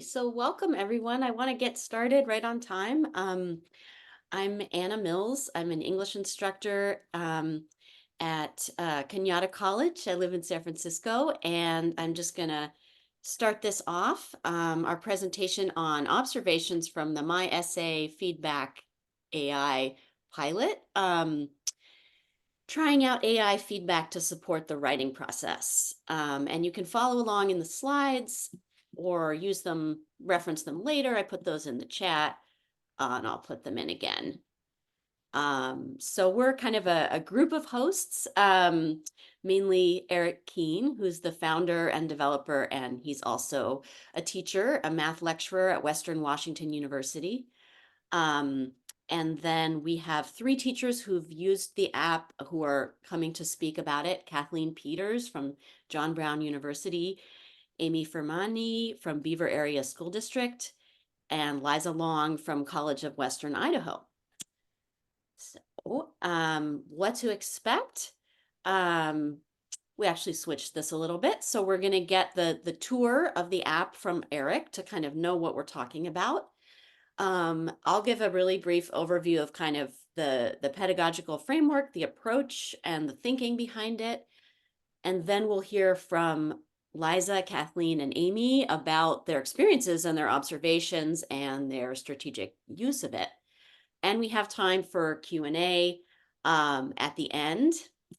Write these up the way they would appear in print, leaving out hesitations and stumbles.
So welcome everyone. I want to get started right on time. I'm Anna Mills. I'm an English instructor at Kenyatta College. I live in San Francisco, and I'm just going to start this off. Our presentation on observations from the MyEssayFeedback AI pilot. Trying out AI feedback to support the writing process. And you can follow along in the slides or use them, reference them later. I put those in the chat and I'll put them in again. So we're kind of a group of hosts, mainly Eric Keene, who's the founder and developer, and he's also a teacher, a math lecturer at Western Washington University. And then we have 3 teachers who've used the app who are coming to speak about it. Kathleen Peters from John Brown University, Amy Fermani from Beaver Area School District, and Liza Long from College of Western Idaho. So what to expect? We actually switched this a little bit. So we're going to get the tour of the app from Eric to kind of know what we're talking about. I'll give a really brief overview of kind of the pedagogical framework, the approach, and the thinking behind it. And then we'll hear from Liza, Kathleen, and Amy about their experiences and their observations and their strategic use of it. And we have time for Q&A at the end.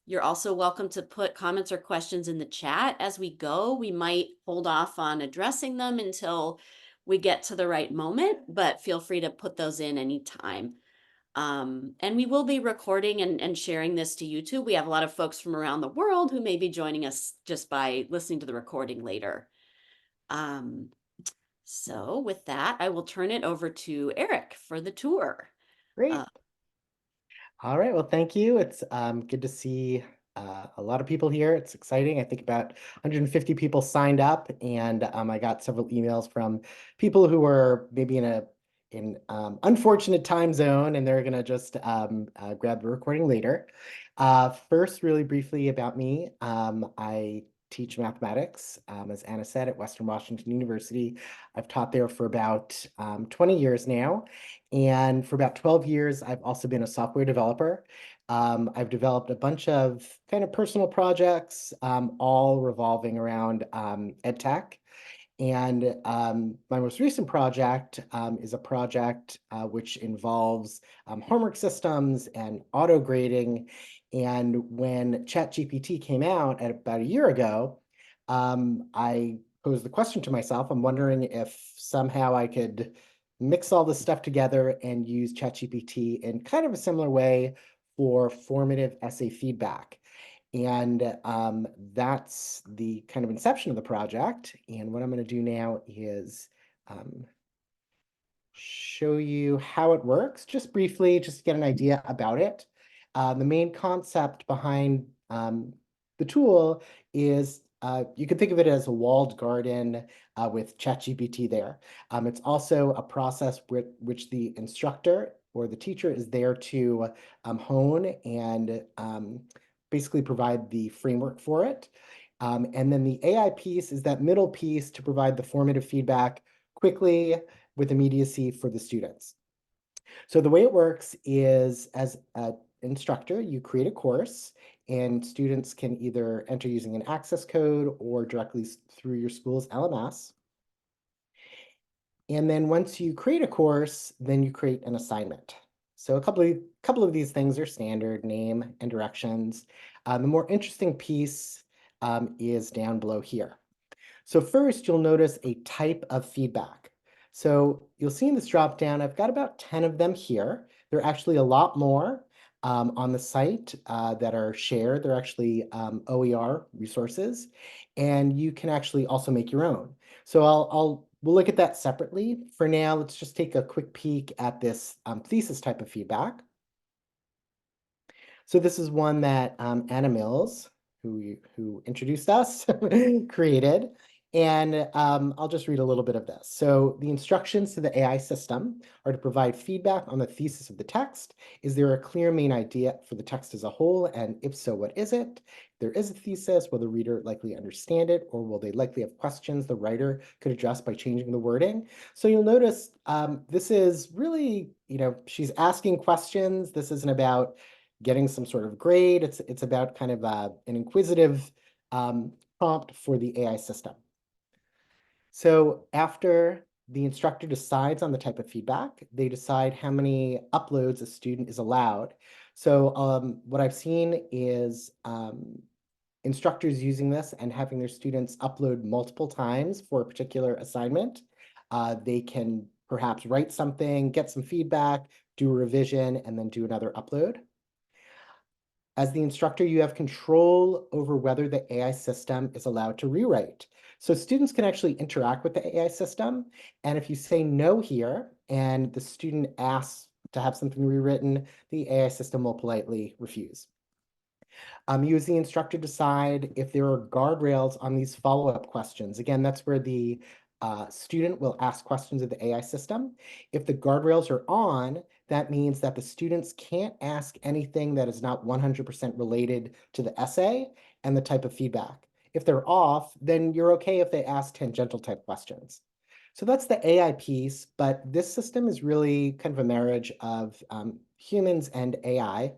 You're also welcome to put comments or questions in the chat as we go. We might hold off on addressing them until we get to the right moment, but feel free to put those in anytime. And we will be recording and sharing this to YouTube. We have a lot of folks from around the world who may be joining us just by listening to the recording later. So with that, I will turn it over to Eric for the tour. Great. All right. Well, thank you. It's good to see a lot of people here. It's exciting. I think about 150 people signed up, and I got several emails from people who were maybe in unfortunate time zone, and they're going to just grab the recording later. First, really briefly about me. I teach mathematics, as Anna said, at Western Washington University. I've taught there for about 20 years now. And for about 12 years, I've also been a software developer. I've developed a bunch of kind of personal projects, all revolving around ed tech. And my most recent project is a project which involves homework systems and auto grading. And when ChatGPT came out at about a year ago, I posed the question to myself. I'm wondering if somehow I could mix all this stuff together and use ChatGPT in kind of a similar way for formative essay feedback. And that's the kind of inception of the project. And what I'm going to do now is show you how it works, just briefly, just to get an idea about it. The main concept behind the tool is you could think of it as a walled garden with ChatGPT there. It's also a process which the instructor or the teacher is there to hone and basically provide the framework for it. And then the AI piece is that middle piece to provide the formative feedback quickly with immediacy for the students. So the way it works is, as an instructor, you create a course, and students can either enter using an access code or directly through your school's LMS. And then once you create a course, then you create an assignment. So a couple of these things are standard: name and directions. The more interesting piece is down below here. So first, you'll notice a type of feedback. So you'll see in this drop down, I've got about 10 of them here. There are actually a lot more on the site that are shared. They're actually OER resources, and you can actually also make your own. So we'll look at that separately. For now, let's just take a quick peek at this thesis type of feedback. So this is one that Anna Mills, who introduced us, created. And I'll just read a little bit of this. So the instructions to the AI system are to provide feedback on the thesis of the text. Is there a clear main idea for the text as a whole? And if so, what is it? If there is a thesis, will the reader likely understand it, or will they likely have questions the writer could address by changing the wording? So you'll notice this is really, she's asking questions. This isn't about getting some sort of grade. It's about kind of an inquisitive prompt for the AI system. So after the instructor decides on the type of feedback, they decide how many uploads a student is allowed. So what I've seen is instructors using this and having their students upload multiple times for a particular assignment. They can perhaps write something, get some feedback, do a revision, and then do another upload. As the instructor, you have control over whether the AI system is allowed to rewrite. So students can actually interact with the AI system. And if you say no here, and the student asks to have something rewritten, the AI system will politely refuse. You as the instructor decide if there are guardrails on these follow-up questions. Again, that's where the student will ask questions of the AI system. If the guardrails are on, that means that the students can't ask anything that is not 100% related to the essay and the type of feedback. If they're off, then you're okay if they ask tangential type questions. So that's the AI piece, but this system is really kind of a marriage of humans and AI.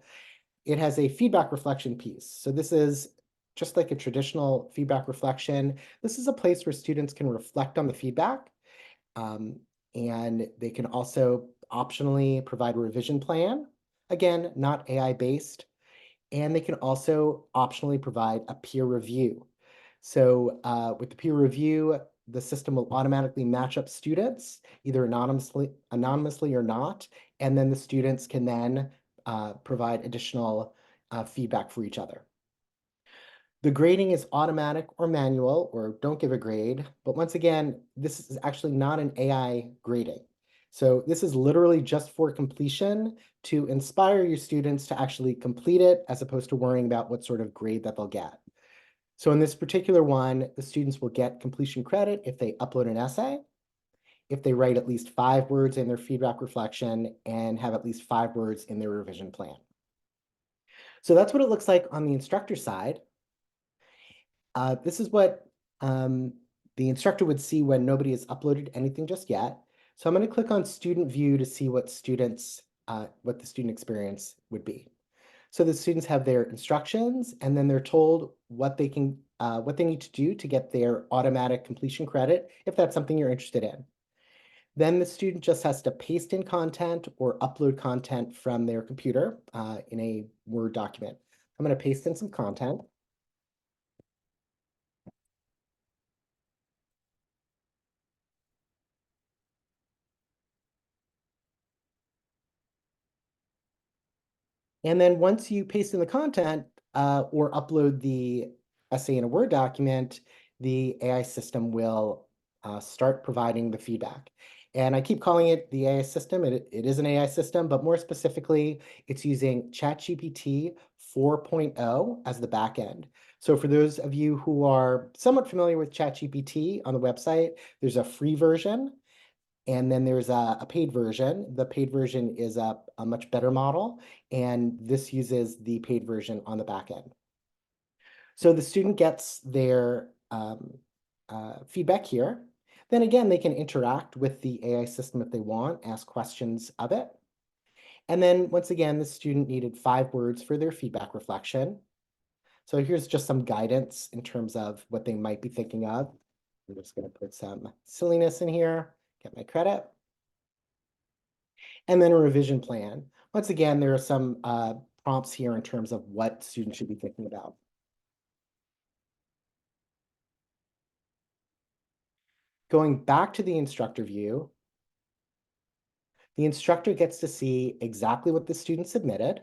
It has a feedback reflection piece. So this is just like a traditional feedback reflection. This is a place where students can reflect on the feedback, and they can also optionally provide a revision plan. Again, not AI based. And they can also optionally provide a peer review. So with the peer review, the system will automatically match up students, either anonymously or not, and then the students can then provide additional feedback for each other. The grading is automatic or manual, or don't give a grade. But once again, this is actually not an AI grading. So this is literally just for completion to inspire your students to actually complete it, as opposed to worrying about what sort of grade that they'll get. So in this particular one, the students will get completion credit if they upload an essay, if they write at least 5 words in their feedback reflection, and have at least 5 words in their revision plan. So that's what it looks like on the instructor side. This is what the instructor would see when nobody has uploaded anything just yet. So I'm going to click on student view to see what the student experience would be. So the students have their instructions, and then they're told what they need to do to get their automatic completion credit, if that's something you're interested in. Then the student just has to paste in content or upload content from their computer in a Word document. I'm going to paste in some content. And then once you paste in the content or upload the essay in a Word document, the AI system will start providing the feedback. And I keep calling it the AI system. It is an AI system, but more specifically, it's using ChatGPT 4.0 as the backend. So for those of you who are somewhat familiar with ChatGPT on the website, there's a free version. And then there's a paid version. The paid version is a much better model, and this uses the paid version on the back end. So the student gets their feedback here. Then again, they can interact with the AI system if they want, ask questions of it. And then once again, the student needed 5 words for their feedback reflection. So here's just some guidance in terms of what they might be thinking of. I'm just going to put some silliness in here, get my credit. And then a revision plan. Once again, there are some prompts here in terms of what students should be thinking about. Going back to the instructor view, the instructor gets to see exactly what the student submitted.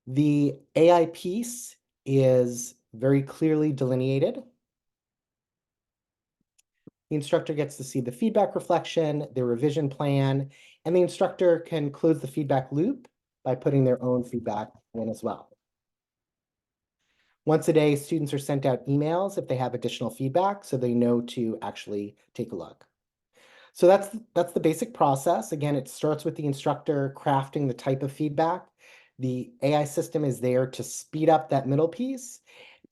The AI piece is very clearly delineated. The instructor gets to see the feedback reflection, their revision plan, and the instructor can close the feedback loop by putting their own feedback in as well. Once a day, students are sent out emails if they have additional feedback, so they know to actually take a look. So that's the basic process. Again, it starts with the instructor crafting the type of feedback. The AI system is there to speed up that middle piece,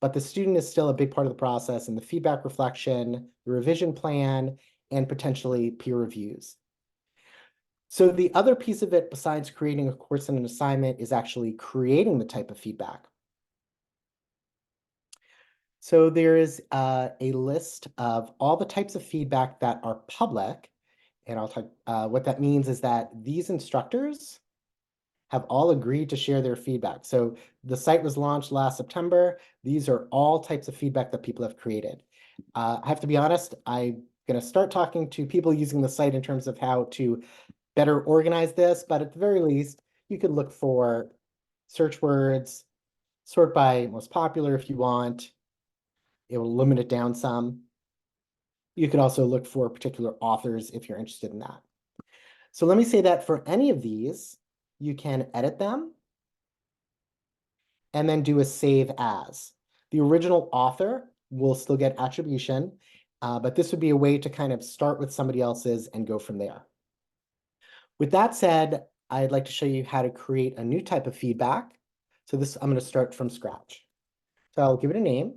but the student is still a big part of the process, and the feedback reflection, the revision plan, and potentially peer reviews. So the other piece of it, besides creating a course and an assignment, is actually creating the type of feedback. So there is a list of all the types of feedback that are public, and I'll talk. What that means is that these instructors have all agreed to share their feedback. So the site was launched last September. These are all types of feedback that people have created. I have to be honest, I'm going to start talking to people using the site in terms of how to better organize this, but at the very least, you could look for search words, sort by most popular if you want. It will limit it down some. You could also look for particular authors if you're interested in that. So let me say that for any of these, you can edit them and then do a save as. The original author will still get attribution, but this would be a way to kind of start with somebody else's and go from there. With that said, I'd like to show you how to create a new type of feedback. So this, I'm going to start from scratch. So I'll give it a name.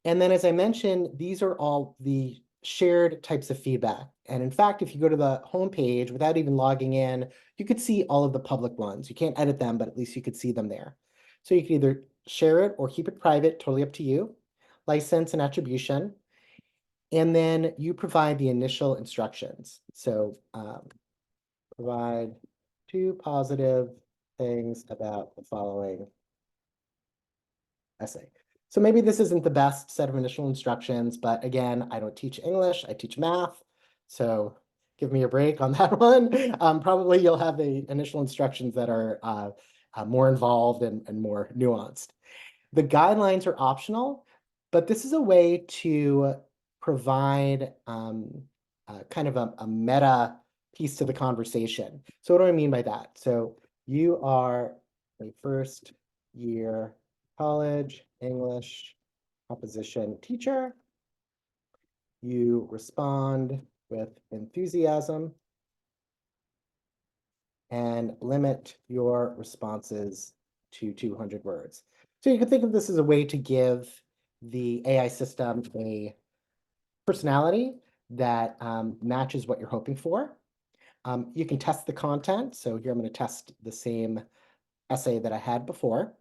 And then, as I mentioned, these are all the shared types of feedback. And in fact, if you go to the home page without even logging in, you could see all of the public ones. You can't edit them, but at least you could see them there. So you can either share it or keep it private, totally up to you. License and attribution. And then you provide the initial instructions. So provide 2 positive things about the following essay. So maybe this isn't the best set of initial instructions, but again, I don't teach English, I teach math. So give me a break on that one. Probably you'll have the initial instructions that are more involved and more nuanced. The guidelines are optional, but this is a way to provide kind of a meta piece to the conversation. So what do I mean by that? So you are a first year college English composition teacher. You respond with enthusiasm and limit your responses to 200 words. So you can think of this as a way to give the AI system a personality that matches what you're hoping for. You can test the content. So here I'm going to test the same essay that I had before.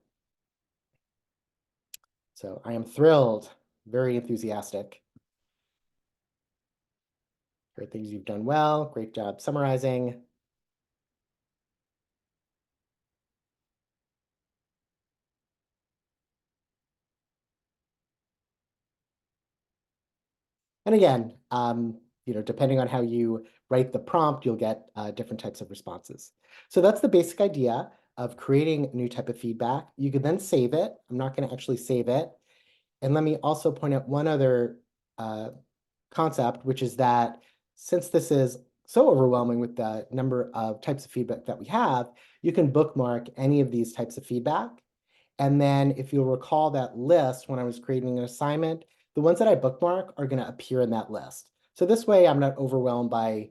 So I am thrilled, very enthusiastic. Great things you've done well. Great job summarizing. And again, depending on how you write the prompt, you'll get different types of responses. So that's the basic idea of creating a new type of feedback. You could then save it. I'm not going to actually save it. And let me also point out one other concept, which is that since this is so overwhelming with the number of types of feedback that we have, you can bookmark any of these types of feedback. And then if you'll recall that list when I was creating an assignment, the ones that I bookmark are going to appear in that list. So this way I'm not overwhelmed by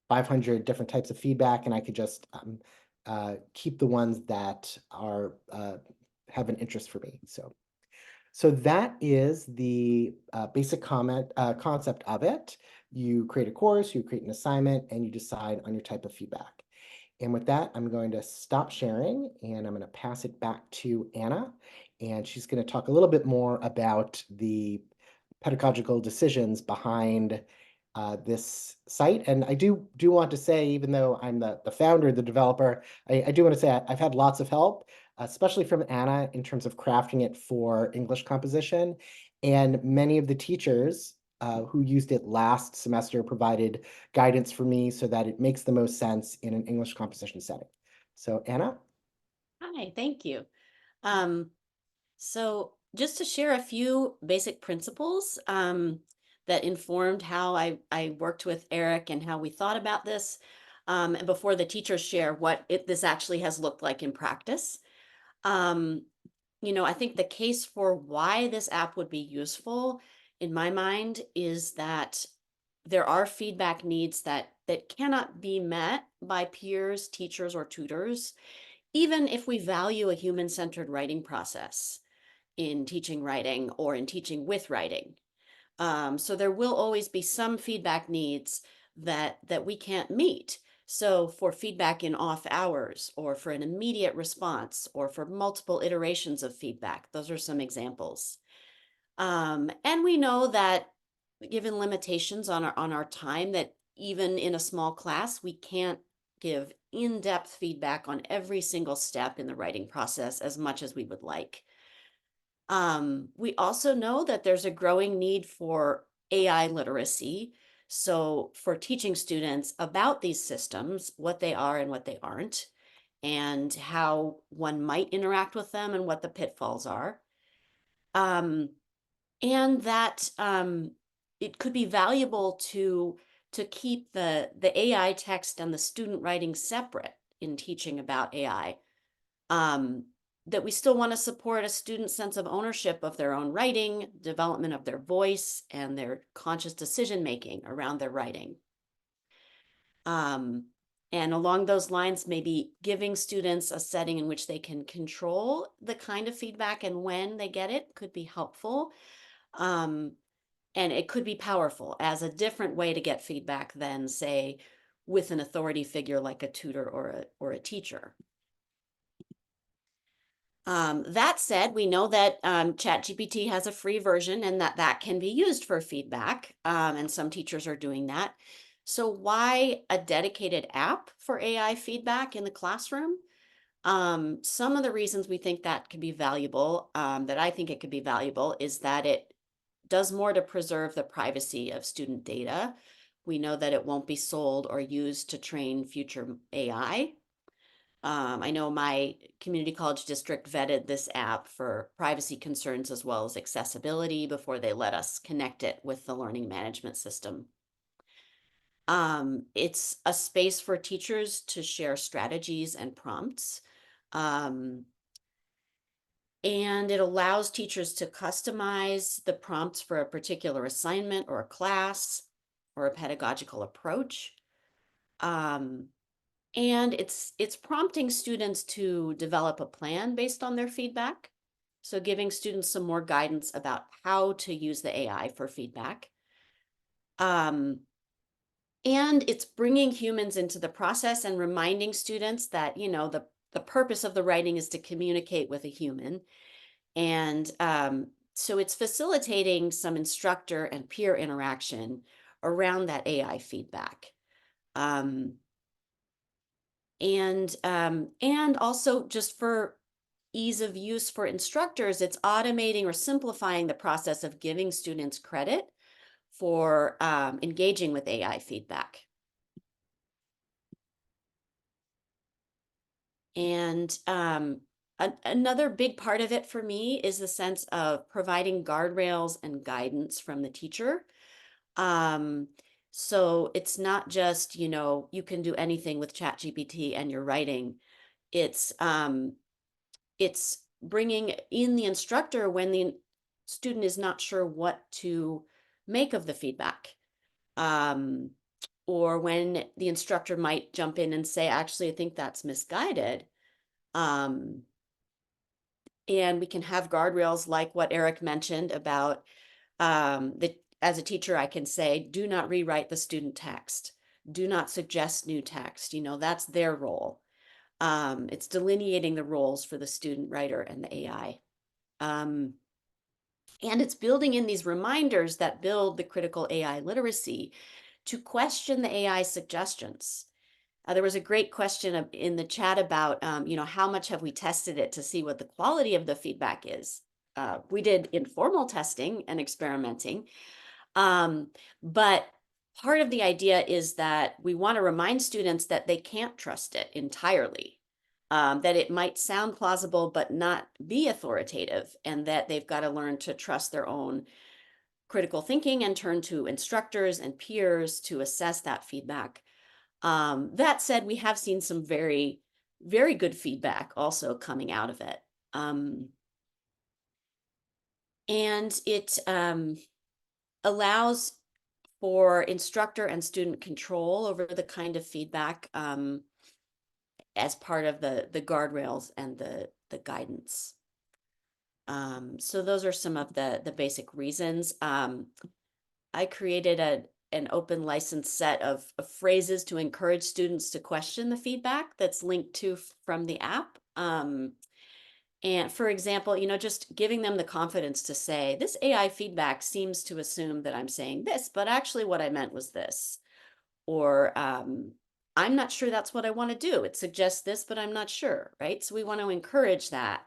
500 different types of feedback, and I could just keep the ones that are have an interest for me. So that is the basic concept of it. You create a course, you create an assignment, and you decide on your type of feedback. And with that, I'm going to stop sharing and I'm going to pass it back to Anna. And she's going to talk a little bit more about the pedagogical decisions behind this site. And I do want to say, even though I'm the founder, the developer, I do want to say I've had lots of help, especially from Anna in terms of crafting it for English composition. And many of the teachers who used it last semester provided guidance for me so that it makes the most sense in an English composition setting. So Anna? Hi, thank you. So just to share a few basic principles that informed how I worked with Eric and how we thought about this, and before the teachers share what this actually has looked like in practice. Um, I think the case for why this app would be useful in my mind is that there are feedback needs that cannot be met by peers, teachers, or tutors, even if we value a human-centered writing process in teaching writing or in teaching with writing. So there will always be some feedback needs that we can't meet. So for feedback in off hours, or for an immediate response, or for multiple iterations of feedback, those are some examples. And we know that given limitations on our time, that even in a small class, we can't give in-depth feedback on every single step in the writing process as much as we would like. We also know that there's a growing need for AI literacy. So, for teaching students about these systems, what they are and what they aren't, and how one might interact with them and what the pitfalls are. Um, and that it could be valuable to keep the AI text and the student writing separate in teaching about AI. um, that we still want to support a student's sense of ownership of their own writing, development of their voice, and their conscious decision making around their writing. Um, and along those lines, maybe giving students a setting in which they can control the kind of feedback and when they get it could be helpful. Um, and it could be powerful as a different way to get feedback than, say, with an authority figure like a tutor or a teacher. That said, we know that ChatGPT has a free version and that can be used for feedback, and some teachers are doing that. So why a dedicated app for AI feedback in the classroom? Some of the reasons we think that could be valuable, that I think it could be valuable, is that it does more to preserve the privacy of student data. We know that it won't be sold or used to train future AI. I know my community college district vetted this app for privacy concerns as well as accessibility before they let us connect it with the learning management system. It's a space for teachers to share strategies and prompts. Um, and it allows teachers to customize the prompts for a particular assignment or a class or a pedagogical approach. Um, And it's prompting students to develop a plan based on their feedback. So giving students some more guidance about how to use the AI for feedback. Um, and it's bringing humans into the process and reminding students that, the purpose of the writing is to communicate with a human. And so it's facilitating some instructor and peer interaction around that AI feedback. Um, and also just for ease of use for instructors, it's automating or simplifying the process of giving students credit for engaging with AI feedback. And another big part of it for me is the sense of providing guardrails and guidance from the teacher. Um, so it's not just, you can do anything with ChatGPT and your writing. It's it's bringing in the instructor when the student is not sure what to make of the feedback. Um, or when the instructor might jump in and say, actually, I think that's misguided. Um, and we can have guardrails like what Eric mentioned about as a teacher, I can say, do not rewrite the student text. Do not suggest new text. That's their role. It's delineating the roles for the student writer and the AI. Um, and it's building in these reminders that build the critical AI literacy to question the AI suggestions. There was a great question in the chat about, how much have we tested it to see what the quality of the feedback is? We did informal testing and experimenting, um, but part of the idea is that we want to remind students that they can't trust it entirely, that it might sound plausible but not be authoritative, and that they've got to learn to trust their own critical thinking and turn to instructors and peers to assess that feedback. That said, we have seen some very, very good feedback also coming out of it. Um, And it allows for instructor and student control over the kind of feedback as part of the guardrails and the guidance. So those are some of the basic reasons. I created an open license set of phrases to encourage students to question the feedback that's linked to from the app. And for example, just giving them the confidence to say, this AI feedback seems to assume that I'm saying this, but actually what I meant was this. Or I'm not sure that's what I want to do. It suggests this, but I'm not sure, right? So we want to encourage that.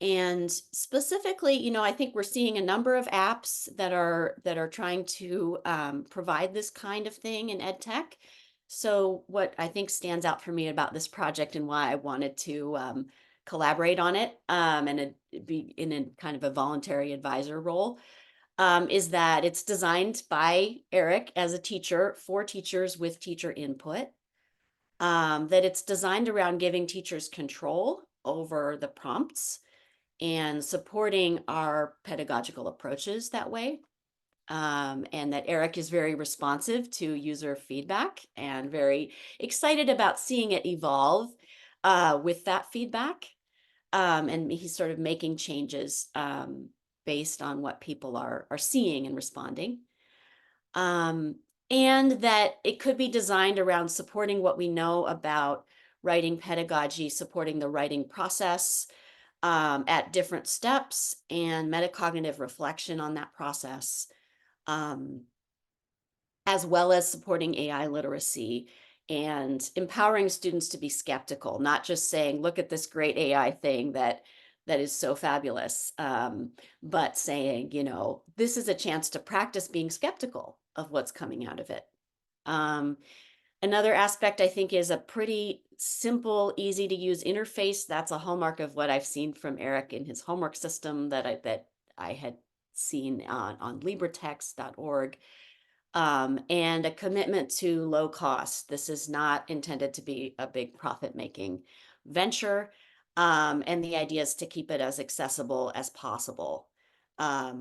And specifically, I think we're seeing a number of apps that are trying to provide this kind of thing in ed tech. So what I think stands out for me about this project and why I wanted to collaborate on it and be in a kind of a voluntary advisor role is that it's designed by Eric as a teacher for teachers with teacher input. That it's designed around giving teachers control over the prompts and supporting our pedagogical approaches that way. And that Eric is very responsive to user feedback and very excited about seeing it evolve with that feedback. And he's sort of making changes based on what people are seeing and responding. And that it could be designed around supporting what we know about writing pedagogy, supporting the writing process, at different steps and metacognitive reflection on that process, um, as well as supporting AI literacy and empowering students to be skeptical, not just saying, look at this great AI thing that is so fabulous, but saying, this is a chance to practice being skeptical of what's coming out of it. Another aspect I think is a pretty simple, easy to use interface. That's a hallmark of what I've seen from Eric in his homework system that I had seen on libretext.org. And a commitment to low cost. This is not intended to be a big profit-making venture. And the idea is to keep it as accessible as possible.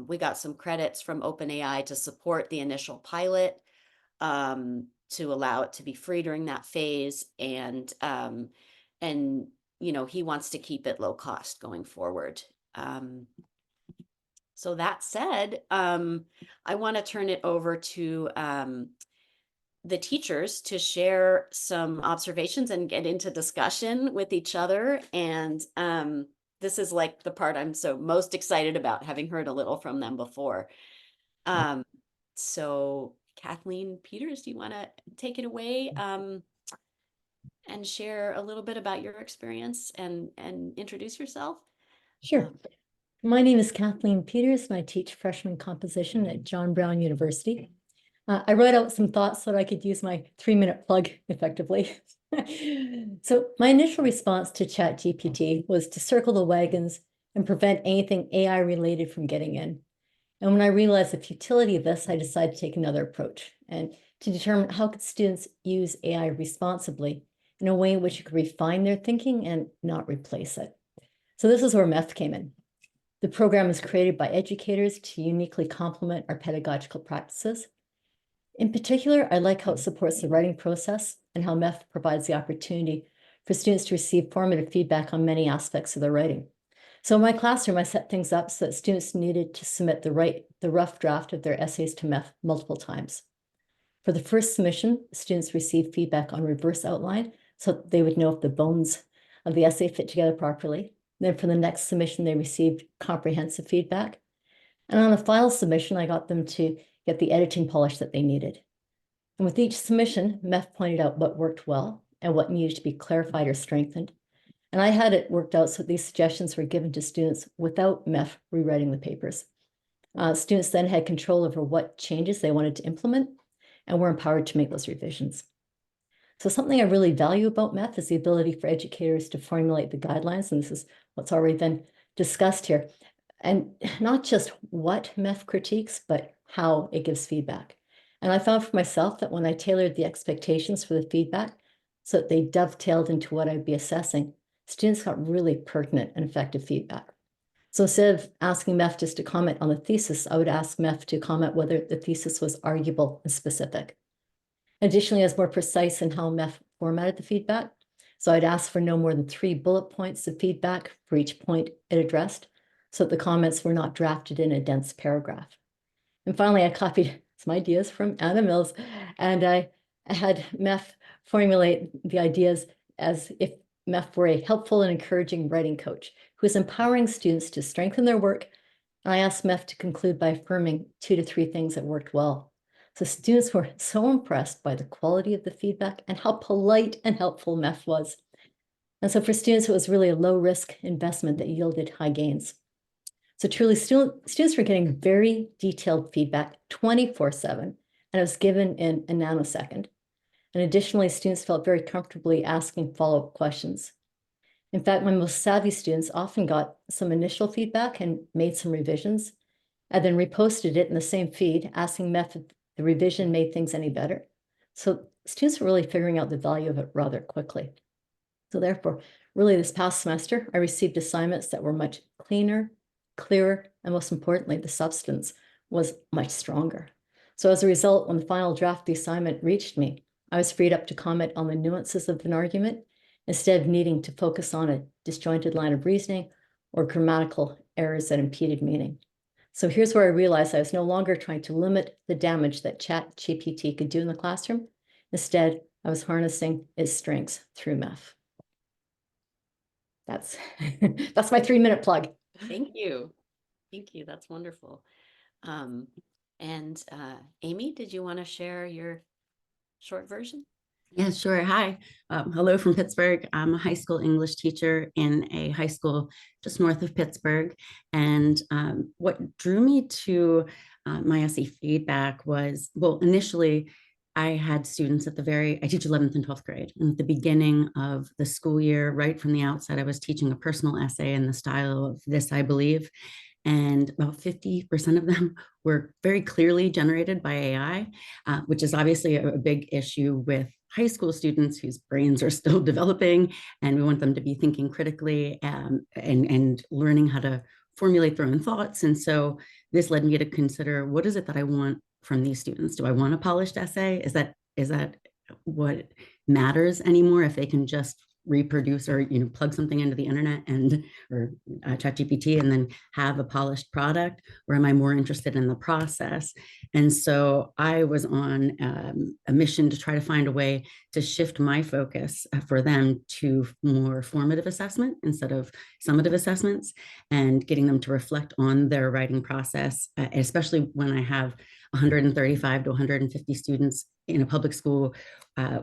We got some credits from OpenAI to support the initial pilot, to allow it to be free during that phase. And he wants to keep it low cost going forward. So that said, I want to turn it over to the teachers to share some observations and get into discussion with each other. And this is like the part I'm so most excited about, having heard a little from them before. So Kathleen Peters, do you want to take it away and share a little bit about your experience and introduce yourself? Sure. My name is Kathleen Peters, and I teach freshman composition at John Brown University. I wrote out some thoughts so that I could use my 3-minute plug effectively. So my initial response to ChatGPT was to circle the wagons and prevent anything AI related from getting in. And when I realized the futility of this, I decided to take another approach and to determine how could students use AI responsibly in a way in which it could refine their thinking and not replace it. So this is where MEF came in. The program is created by educators to uniquely complement our pedagogical practices. In particular, I like how it supports the writing process and how MEF provides the opportunity for students to receive formative feedback on many aspects of their writing. So in my classroom, I set things up so that students needed to submit the rough draft of their essays to MEF multiple times. For the first submission, students received feedback on reverse outline so that they would know if the bones of the essay fit together properly. Then for the next submission, they received comprehensive feedback. And on the final submission, I got them to get the editing polish that they needed. And with each submission, MEF pointed out what worked well and what needed to be clarified or strengthened. And I had it worked out so these suggestions were given to students without MEF rewriting the papers. Students then had control over what changes they wanted to implement and were empowered to make those revisions. So something I really value about MEF is the ability for educators to formulate the guidelines, and this is what's already been discussed here. And not just what MEF critiques, but how it gives feedback. And I found for myself that when I tailored the expectations for the feedback so that they dovetailed into what I'd be assessing, students got really pertinent and effective feedback. So instead of asking MEF just to comment on the thesis, I would ask MEF to comment whether the thesis was arguable and specific. Additionally, I was more precise in how MEF formatted the feedback. So I'd ask for no more than 3 bullet points of feedback for each point it addressed, so that the comments were not drafted in a dense paragraph. And finally, I copied some ideas from Anna Mills, and I had MEF formulate the ideas as if MEF were a helpful and encouraging writing coach who is empowering students to strengthen their work. And I asked MEF to conclude by affirming 2 to 3 things that worked well. So students were so impressed by the quality of the feedback and how polite and helpful MEF was. And so for students, it was really a low-risk investment that yielded high gains. So truly, students were getting very detailed feedback 24/7, and it was given in a nanosecond. And additionally, students felt very comfortably asking follow-up questions. In fact, my most savvy students often got some initial feedback and made some revisions, and then reposted it in the same feed, asking MEF if the revision made things any better. So students were really figuring out the value of it rather quickly. So therefore, really this past semester, I received assignments that were much cleaner, clearer, and most importantly, the substance was much stronger. So as a result, when the final draft of the assignment reached me, I was freed up to comment on the nuances of an argument instead of needing to focus on a disjointed line of reasoning or grammatical errors that impeded meaning. So here's where I realized I was no longer trying to limit the damage that ChatGPT could do in the classroom. Instead, I was harnessing its strengths through MEF. That's my 3-minute plug. Thank you. Thank you. That's wonderful. And Amy, did you want to share your short version? Yeah, sure. Hi. Hello from Pittsburgh. I'm a high school English teacher in a high school just north of Pittsburgh. And what drew me to MyEssayFeedback was, well, initially, I had students I teach 11th and 12th grade. And at the beginning of the school year, right from the outset, I was teaching a personal essay in the style of This I Believe. And about 50% of them were very clearly generated by AI, which is obviously a big issue with high school students whose brains are still developing, and we want them to be thinking critically and learning how to formulate their own thoughts. And so this led me to consider, what is it that I want from these students? Do I want a polished essay? Is that what matters anymore, if they can just reproduce or plug something into the internet or ChatGPT and then have a polished product? Or am I more interested in the process? And so I was on a mission to try to find a way to shift my focus for them to more formative assessment instead of summative assessments, and getting them to reflect on their writing process, especially when I have 135 to 150 students in a public school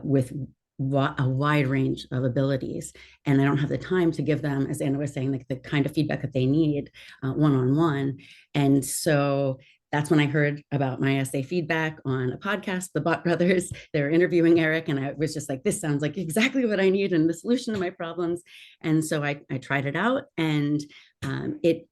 with a wide range of abilities. And I don't have the time to give them, as Anna was saying, like the kind of feedback that they need one-on-one. And so that's when I heard about MyEssayFeedback on a podcast, the Bot Brothers. They were interviewing Eric, and I was just like, this sounds like exactly what I need and the solution to my problems. And so I tried it out, and it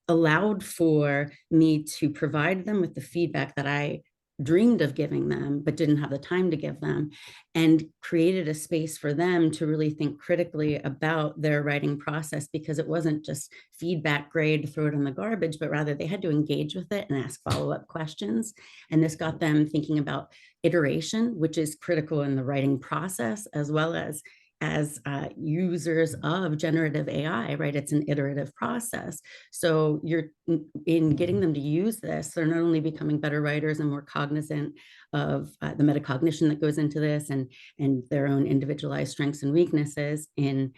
allowed for me to provide them with the feedback that I dreamed of giving them, but didn't have the time to give them, and created a space for them to really think critically about their writing process, because it wasn't just feedback, grade, throw it in the garbage, but rather they had to engage with it and ask follow-up questions. And this got them thinking about iteration, which is critical in the writing process, as well as users of generative AI, right? It's an iterative process. So you're in getting them to use this, they're not only becoming better writers and more cognizant of the metacognition that goes into this and their own individualized strengths and weaknesses in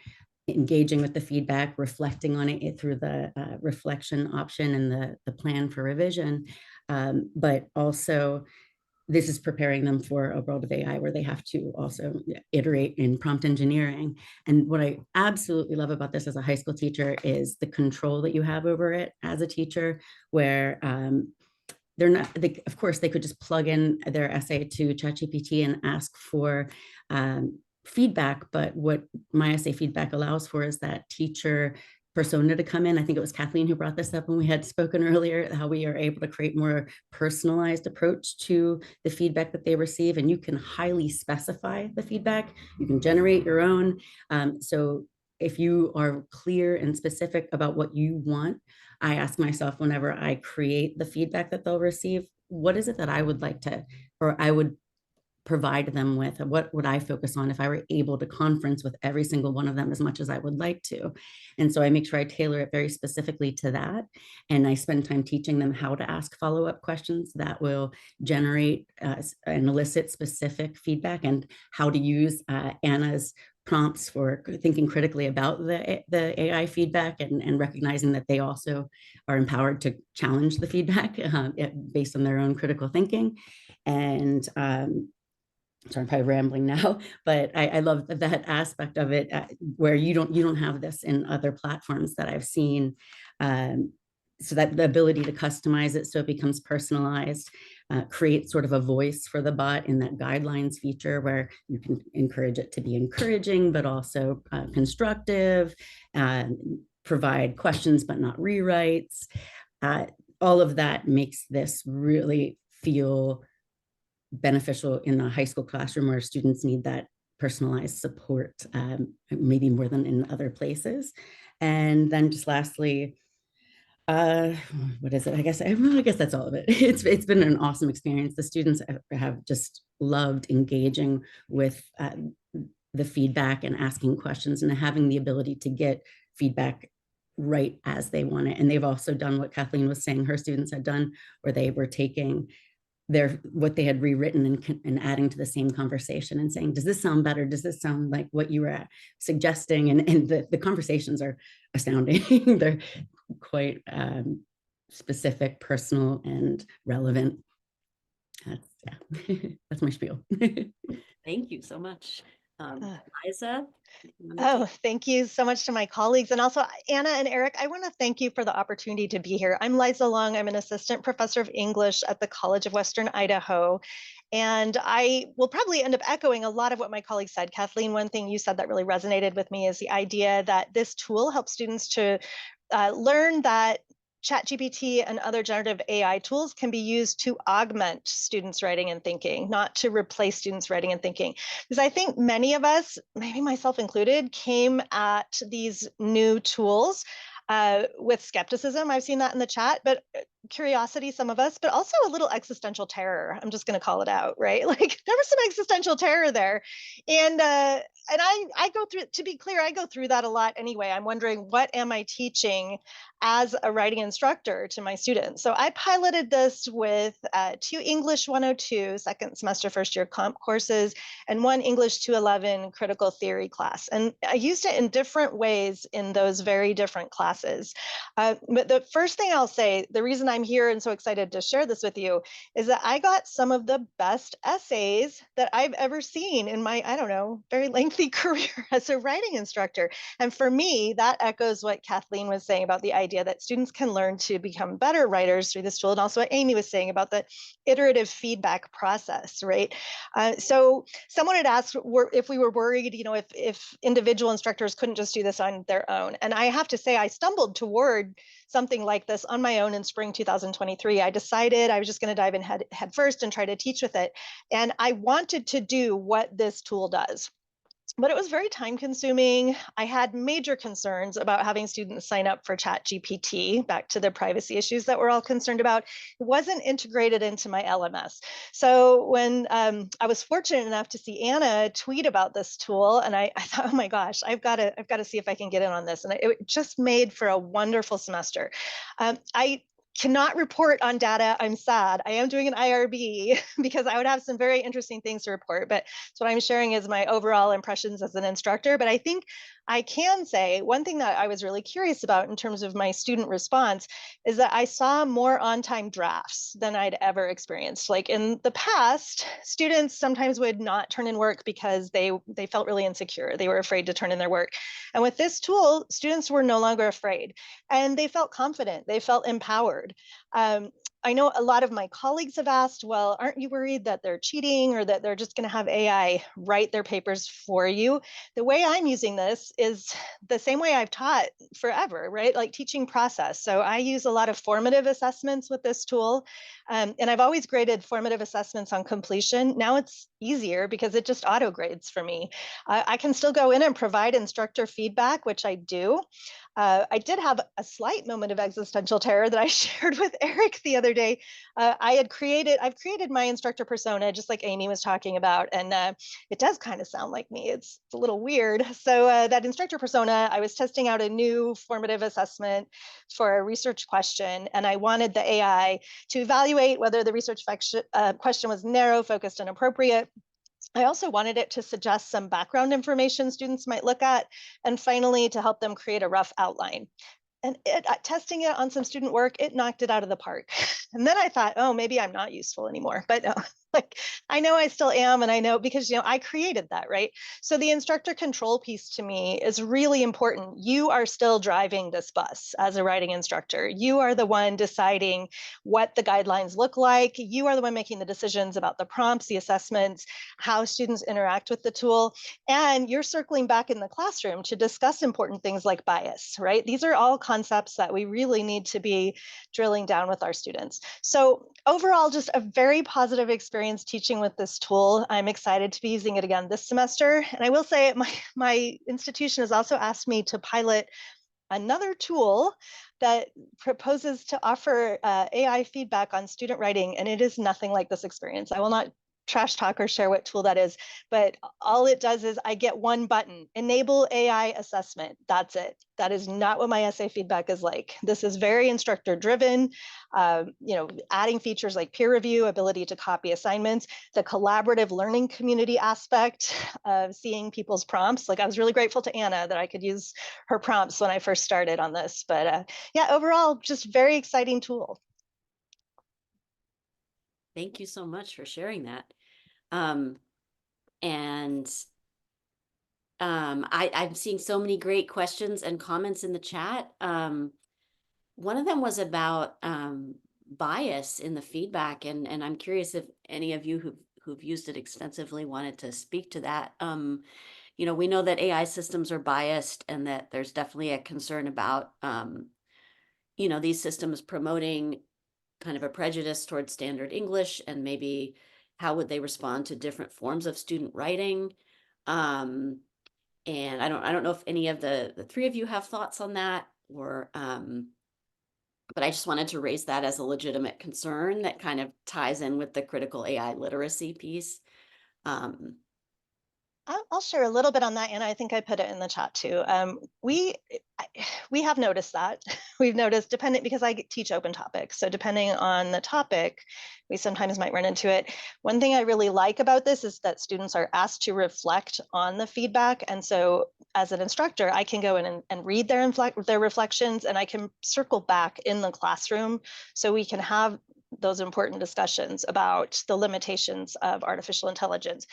engaging with the feedback, reflecting on it through the reflection option and the plan for revision, but also this is preparing them for a world of AI where they have to also iterate in prompt engineering. And what I absolutely love about this as a high school teacher is the control that you have over it as a teacher, where they're not, of course, they could just plug in their essay to ChatGPT and ask for feedback. But what MyEssayFeedback allows for is that teacher persona to come in. I think it was Kathleen who brought this up when we had spoken earlier, how we are able to create more personalized approach to the feedback that they receive. And you can highly specify the feedback. You can generate your own. So if you are clear and specific about what you want, I ask myself whenever I create the feedback that they'll receive, what is it that I would like to, or I would provide them with, what would I focus on if I were able to conference with every single one of them as much as I would like to. And so I make sure I tailor it very specifically to that. And I spend time teaching them how to ask follow-up questions that will generate and elicit specific feedback, and how to use Anna's prompts for thinking critically about the AI feedback, and recognizing that they also are empowered to challenge the feedback based on their own critical thinking. And sorry, I'm probably rambling now, but I love that aspect of it, where you don't have this in other platforms that I've seen. So that the ability to customize it so it becomes personalized, create sort of a voice for the bot in that guidelines feature, where you can encourage it to be encouraging, but also constructive, provide questions, but not rewrites. All of that makes this really feel beneficial in a high school classroom where students need that personalized support, maybe more than in other places. And then just lastly, what is it? I guess that's all of it. It's been an awesome experience. The students have just loved engaging with the feedback and asking questions, and having the ability to get feedback right as they want it. And they've also done what Kathleen was saying her students had done, where they were taking what they had rewritten and adding to the same conversation and saying, does this sound better? Does this sound like what you were suggesting? And the conversations are astounding. They're quite specific, personal, and relevant. That's my spiel. Thank you so much. Liza? Oh, thank you so much to my colleagues. And also, Anna and Eric, I want to thank you for the opportunity to be here. I'm Liza Long. I'm an assistant professor of English at the College of Western Idaho. And I will probably end up echoing a lot of what my colleagues said. Kathleen, one thing you said that really resonated with me is the idea that this tool helps students to learn that ChatGPT and other generative AI tools can be used to augment students' writing and thinking, not to replace students' writing and thinking. Because I think many of us, maybe myself included, came at these new tools with skepticism. I've seen that in the chat, but curiosity, some of us, but also a little existential terror. I'm just going to call it out, right? Like there was some existential terror there. And I go through, to be clear, I go through that a lot anyway. I'm wondering, what am I teaching as a writing instructor to my students? So I piloted this with 2 English 102 second semester first year comp courses and 1 English 211 critical theory class. And I used it in different ways in those very different classes. But the first thing I'll say, the reason I'm here and so excited to share this with you is that I got some of the best essays that I've ever seen in my, I don't know, very lengthy career as a writing instructor. And for me, that echoes what Kathleen was saying about the idea that students can learn to become better writers through this tool, and also what Amy was saying about the iterative feedback process, right? So someone had asked if we were worried, you know, if individual instructors couldn't just do this on their own. And I have to say, I stumbled toward something like this on my own in spring 2023. I decided I was just going to dive in head first and try to teach with it. And I wanted to do what this tool does. But it was very time consuming. I had major concerns about having students sign up for ChatGPT, back to the privacy issues that we're all concerned about. It wasn't integrated into my LMS. So when I was fortunate enough to see Anna tweet about this tool, and I thought, oh my gosh, I've got to see if I can get in on this. And it just made for a wonderful semester. I cannot report on data. I'm sad. I am doing an IRB because I would have some very interesting things to report, but so what I'm sharing is my overall impressions as an instructor. But I think I can say one thing that I was really curious about in terms of my student response is that I saw more on-time drafts than I'd ever experienced. Like in the past, students sometimes would not turn in work because they felt really insecure. They were afraid to turn in their work. And with this tool, students were no longer afraid, and they felt confident. They felt empowered. I know a lot of my colleagues have asked, well, aren't you worried that they're cheating or that they're just going to have AI write their papers for you? The way I'm using this is the same way I've taught forever, right? Like teaching process. So I use a lot of formative assessments with this tool. And I've always graded formative assessments on completion. Now it's easier because it just auto grades for me. I can still go in and provide instructor feedback, which I do. I did have a slight moment of existential terror that I shared with Eric the other day. I've created my instructor persona, just like Amy was talking about, and it does kind of sound like me. It's a little weird. So that instructor persona, I was testing out a new formative assessment for a research question, and I wanted the AI to evaluate whether the research question was narrow, focused, and appropriate. I also wanted it to suggest some background information students might look at, and finally to help them create a rough outline. And testing it on some student work, it knocked it out of the park. And then I thought, oh, maybe I'm not useful anymore. But no, like I know I still am, and I know because I created that, right? So the instructor control piece to me is really important. You are still driving this bus as a writing instructor. You are the one deciding what the guidelines look like. You are the one making the decisions about the prompts, the assessments, how students interact with the tool. And you're circling back in the classroom to discuss important things like bias, right? These are all concepts that we really need to be drilling down with our students. So overall, just a very positive experience teaching with this tool. I'm excited to be using it again this semester. And I will say my institution has also asked me to pilot another tool that proposes to offer AI feedback on student writing, and it is nothing like this experience. I will not trash talk or share what tool that is, but all it does is I get one button, enable AI assessment. That's it. That is not what my essay feedback is like. This is very instructor driven, adding features like peer review, ability to copy assignments, the collaborative learning community aspect of seeing people's prompts. Like I was really grateful to Anna that I could use her prompts when I first started on this, but yeah, overall, just very exciting tool. Thank you so much for sharing that. I'm seeing so many great questions and comments in the chat. One of them was about bias in the feedback, and I'm curious if any of you who've used it extensively wanted to speak to that. We know that AI systems are biased, and that there's definitely a concern about these systems promoting kind of a prejudice towards standard English, and maybe how would they respond to different forms of student writing. And I don't know if any of the three of you have thoughts on that, or but I just wanted to raise that as a legitimate concern that kind of ties in with the critical AI literacy piece. I'll share a little bit on that, and I think I put it in the chat too. We have noticed that. We've noticed, depending, because I teach open topics, so depending on the topic, we sometimes might run into it. One thing I really like about this is that students are asked to reflect on the feedback, and so as an instructor, I can go in and read their reflections, and I can circle back in the classroom so we can have those important discussions about the limitations of artificial intelligence.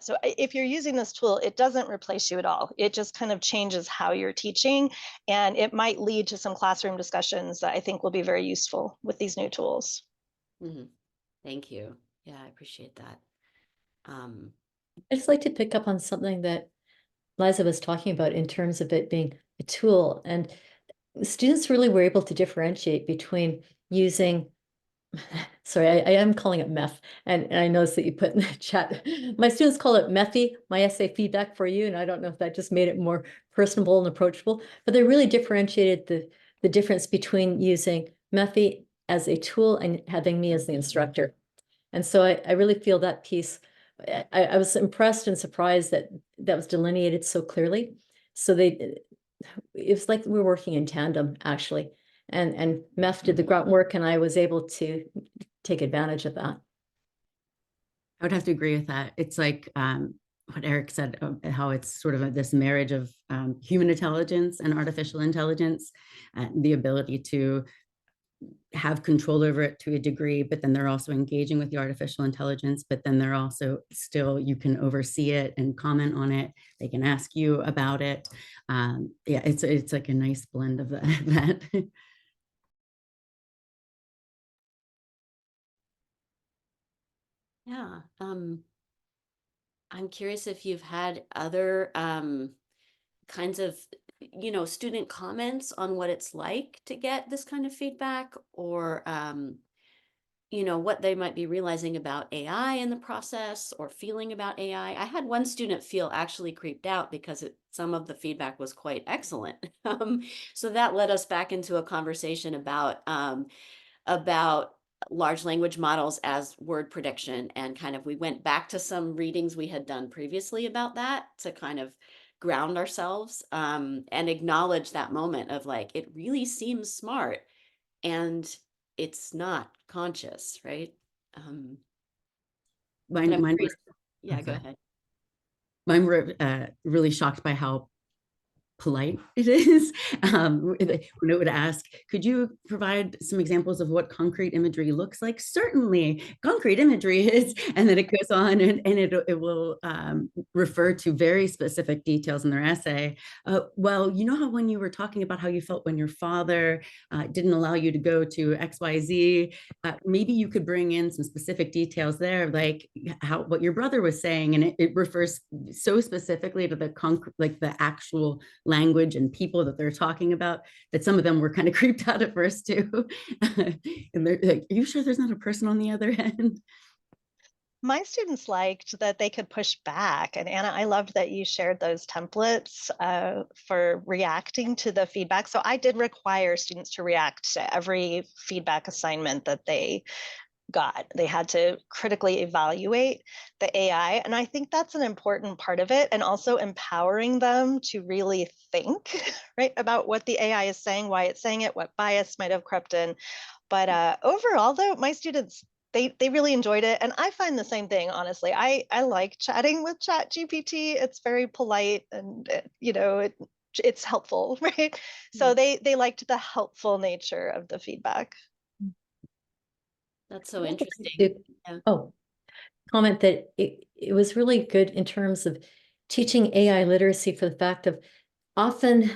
So if you're using this tool, it doesn't replace you at all. It just kind of changes how you're teaching, and it might lead to some classroom discussions that I think will be very useful with these new tools. Mm-hmm. Thank you. Yeah, I appreciate that. I'd just like to pick up on something that Liza was talking about in terms of it being a tool. And students really were able to differentiate between using, sorry, I am calling it MEF, and I noticed that you put in the chat, my students call it MEFI, my essay feedback for you, and I don't know if that just made it more personable and approachable, but they really differentiated the difference between using MEFI as a tool and having me as the instructor. And so I really feel that piece, I was impressed and surprised that that was delineated so clearly. So it was like we were working in tandem, actually. And MEF did the grunt work, and I was able to take advantage of that. I would have to agree with that. It's like what Eric said, how it's sort of this marriage of human intelligence and artificial intelligence, the ability to have control over it to a degree, but then they're also engaging with the artificial intelligence, but then they're also still, you can oversee it and comment on it. They can ask you about it. Yeah, it's like a nice blend of that. Yeah. I'm curious if you've had other kinds of, student comments on what it's like to get this kind of feedback, or what they might be realizing about AI in the process or feeling about AI. I had one student feel actually creeped out because some of the feedback was quite excellent. So that led us back into a conversation about large language models as word prediction, and kind of we went back to some readings we had done previously about that to kind of ground ourselves, and acknowledge that moment of like, it really seems smart and it's not conscious, right? And Mine, I'm mine curious. were, Yeah, I'm go sorry. ahead. Mine were really shocked by how polite it is. When it would ask, could you provide some examples of what concrete imagery looks like? Certainly, concrete imagery is, and then it goes on and it will refer to very specific details in their essay. Well, you know how when you were talking about how you felt when your father didn't allow you to go to XYZ, maybe you could bring in some specific details there, like what your brother was saying, and it refers so specifically to the actual language and people that they're talking about, that some of them were kind of creeped out at first too. And they're like, are you sure there's not a person on the other end? My students liked that they could push back. And Anna, I loved that you shared those templates for reacting to the feedback. So I did require students to react to every feedback assignment that they got. They had to critically evaluate the AI. And I think that's an important part of it, and also empowering them to really think, right, about what the AI is saying, why it's saying it, what bias might have crept in. But overall, though, my students, they really enjoyed it. And I find the same thing, honestly. I like chatting with ChatGPT. It's very polite, and it's helpful, right? So they liked the helpful nature of the feedback. That's so I'd like to interesting. Yeah. comment that it was really good in terms of teaching AI literacy, for the fact of often,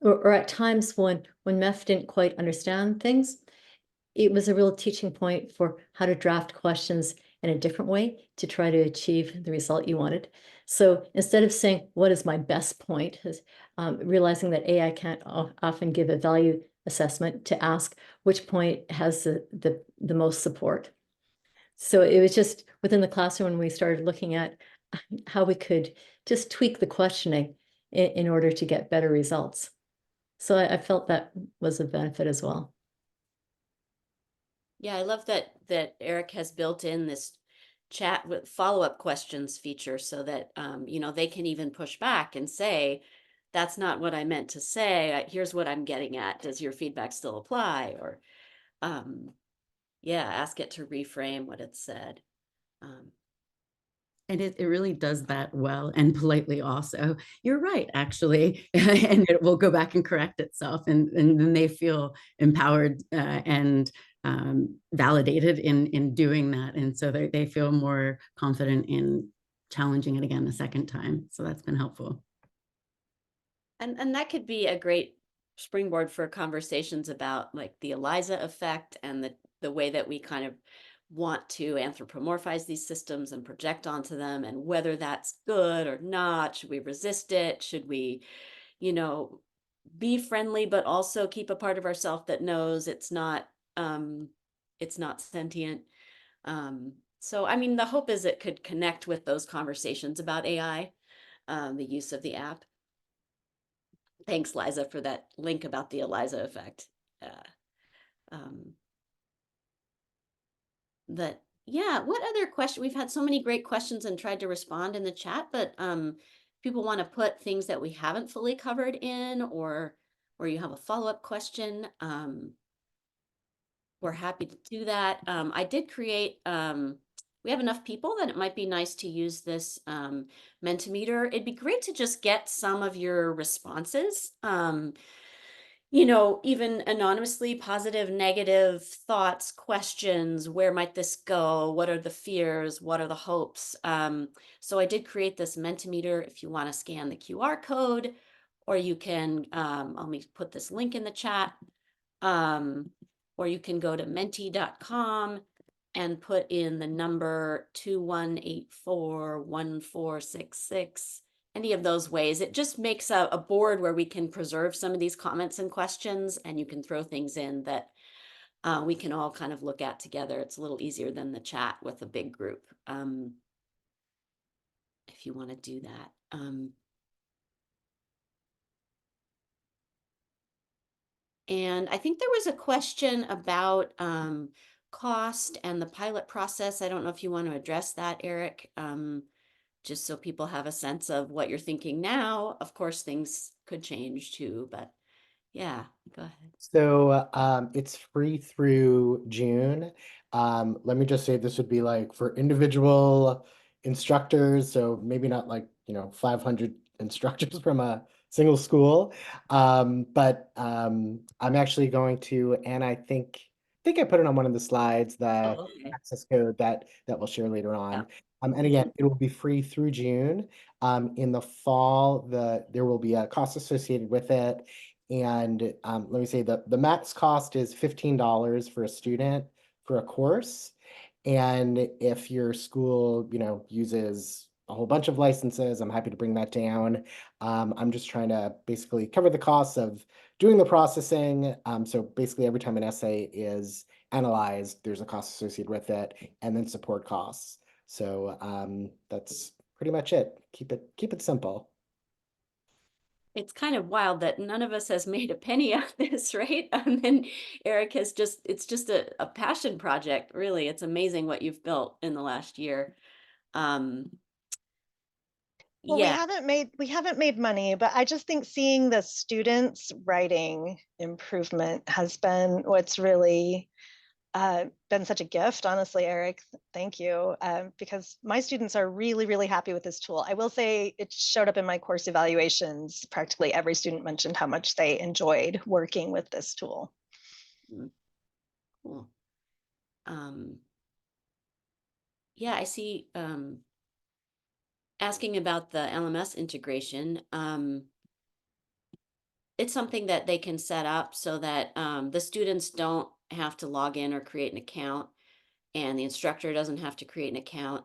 or at times when MEF didn't quite understand things, it was a real teaching point for how to draft questions in a different way to try to achieve the result you wanted. So instead of saying, what is my best point, is realizing that AI can't often give a value assessment, to ask which point has the most support. So it was just within the classroom when we started looking at how we could just tweak the questioning in order to get better results. So I felt that was a benefit as well. Yeah, I love that Eric has built in this chat with follow-up questions feature, so that they can even push back and say, that's not what I meant to say. Here's what I'm getting at. Does your feedback still apply? Or yeah, ask it to reframe what it said. And it really does that well and politely also. You're right, actually. And it will go back and correct itself. And then they feel empowered and validated in doing that. And so they feel more confident in challenging it again a second time. So that's been helpful. And that could be a great springboard for conversations about like the ELIZA effect, and the way that we kind of want to anthropomorphize these systems and project onto them, and whether that's good or not. Should we resist it? Should we, be friendly, but also keep a part of ourselves that knows it's not sentient. So I mean, the hope is it could connect with those conversations about AI, the use of the app. Thanks, Liza, for that link about the ELIZA effect. Um, yeah, what other question? We've had so many great questions and tried to respond in the chat, but people want to put things that we haven't fully covered in, or you have a follow-up question, we're happy to do that. I did create, we have enough people that it might be nice to use this Mentimeter. It'd be great to just get some of your responses. Even anonymously, positive, negative thoughts, questions. Where might this go? What are the fears? What are the hopes? So I did create this Mentimeter. If you want to scan the QR code, or you can, let me put this link in the chat, or you can go to menti.com and put in the number 21841466, any of those ways. It just makes a board where we can preserve some of these comments and questions, and you can throw things in that we can all kind of look at together. It's a little easier than the chat with a big group, if you want to do that. And I think there was a question about cost and the pilot process. I don't know if you want to address that, Eric, just so people have a sense of what you're thinking now. Of course, things could change too, but yeah, go ahead. So it's free through June. Let me just say this would be like for individual instructors, so maybe not like 500 instructors from a single school. But I'm actually going to, and I think I put it on one of the slides, the Oh, okay. access code that we'll share later on. Yeah. And again, it will be free through June. In the fall, there will be a cost associated with it. And let me say the max cost is $15 for a student for a course. And if your school, uses a whole bunch of licenses, I'm happy to bring that down. I'm just trying to basically cover the costs of doing the processing. So basically every time an essay is analyzed, there's a cost associated with it, and then support costs. So that's pretty much it. Keep it simple. It's kind of wild that none of us has made a penny on this, right? And then Eric has it's just a passion project, really. It's amazing what you've built in the last year. Well, Yeah, we haven't made money, but I just think seeing the students' writing improvement has been what's really been such a gift, honestly, Eric. Thank you. Because my students are really, really happy with this tool. I will say it showed up in my course evaluations. Practically every student mentioned how much they enjoyed working with this tool. cool. Yeah, I see asking about the LMS integration. It's something that they can set up so that the students don't have to log in or create an account, and the instructor doesn't have to create an account.